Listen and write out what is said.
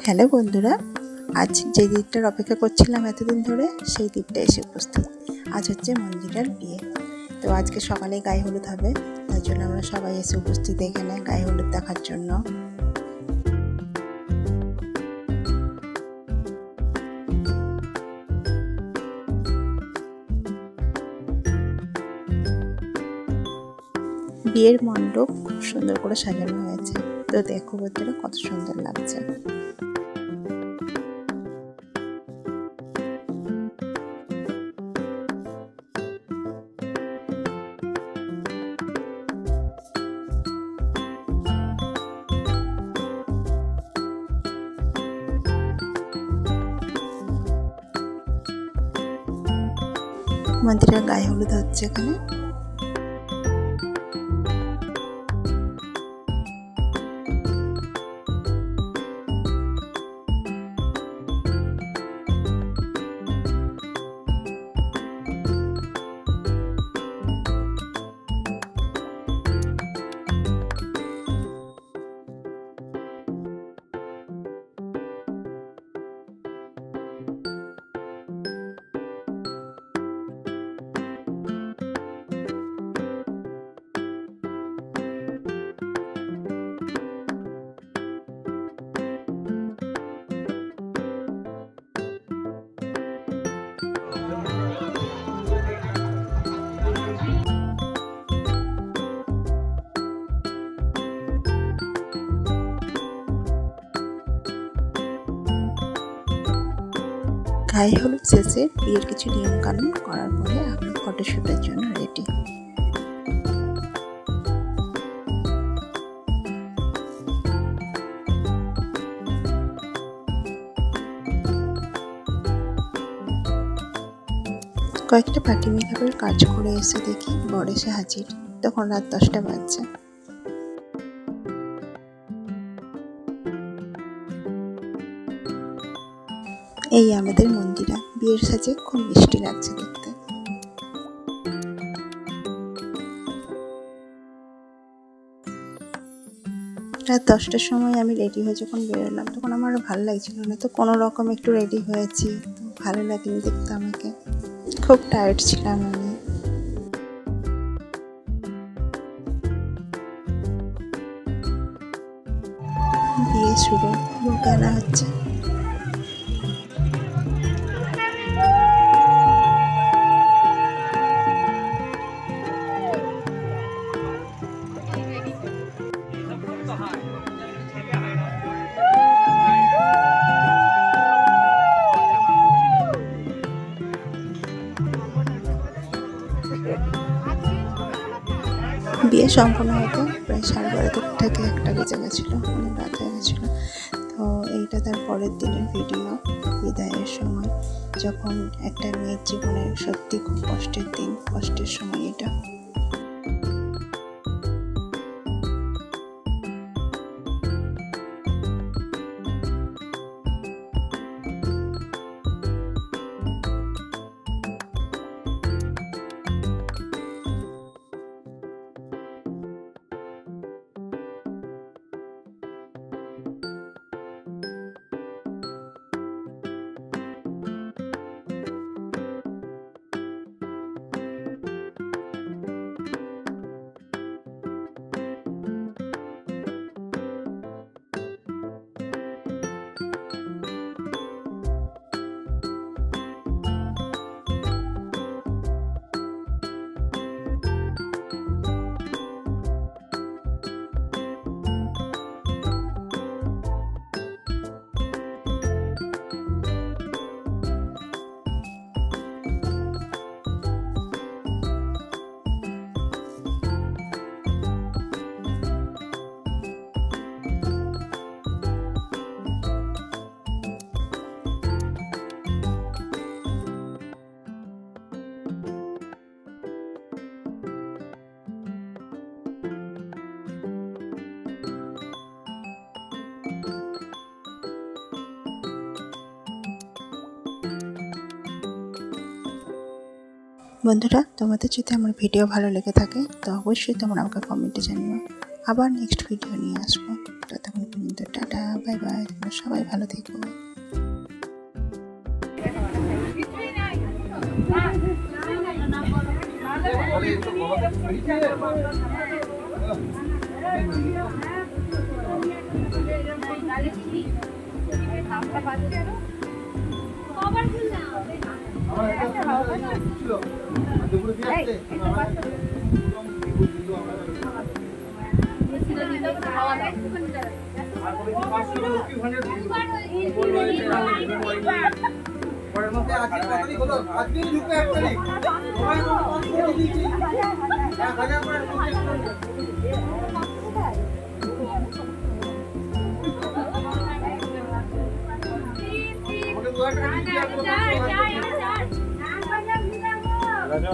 Hello বন্ধুরা, আজ যে দিনটার অপেক্ষা করছিলাম এতদিন ধরে সেই দিনটা এসে উপস্থিত। আজ হচ্ছে মন্দিরার বিয়ে। তো আজকে সকালে গায়ে হলুদ হবে, তার জন্য আমরা সবাই এসে উপস্থিত এখানে গায়ে হলুদ দেখার জন্য। বিয়ের মণ্ডপ খুব সুন্দর করে সাজানো হয়েছে। তো দেখো বন্ধুরা কত সুন্দর লাগছে। মন্দিরের গায়ে হলুদ হচ্ছে এখানে। গায়ে হলুদ শেষে বিয়ের কিছু নিয়ম কানুন করার পরে আমরা ফটোশ্যুটের জন্য রেডি। কয়েকটা পার্টি মেকআপের কাজ করে এসে দেখি বর এসে হাজির। তখন রাত 10টা বাজছে। এই আমাদের মন্দিরা বিয়ের সাজে খুব মিষ্টি লাগছে দেখতে। রাত 10টার সময় আমি রেডি হয়ে যখন বেরোলাম তখন আমার ভালো লাগছিল না। তো কোনো রকম একটু রেডি হয়েছি, তো ভালো লাগেনি দেখতে আমাকে। খুব টায়ার্ড ছিলাম আমি। বিয়ে শুরু, গানা হচ্ছে। বিয়ে সম্পন্ন হতে প্রায় 12:30 থেকে 1টা বেজে গেছিলো, অনেক রাত হয়ে গেছিলো। তো এইটা তার পরের দিনের ভিডিও, বিদায়ের সময়, যখন একটা মেয়ের জীবনের সত্যি খুব কষ্টের দিন, কষ্টের সময় এটা। বন্ধুরা, তোমাদের যদি আমার ভিডিও ভালো লেগে থাকে তো অবশ্যই তোমরা আমাকে কমেন্টে জানিও। আবার নেক্সট ভিডিও নিয়ে আসবো। ততক্ষণ তো টাটা, বাই বাই, তোমরা সবাই ভালো থেকো। রাজা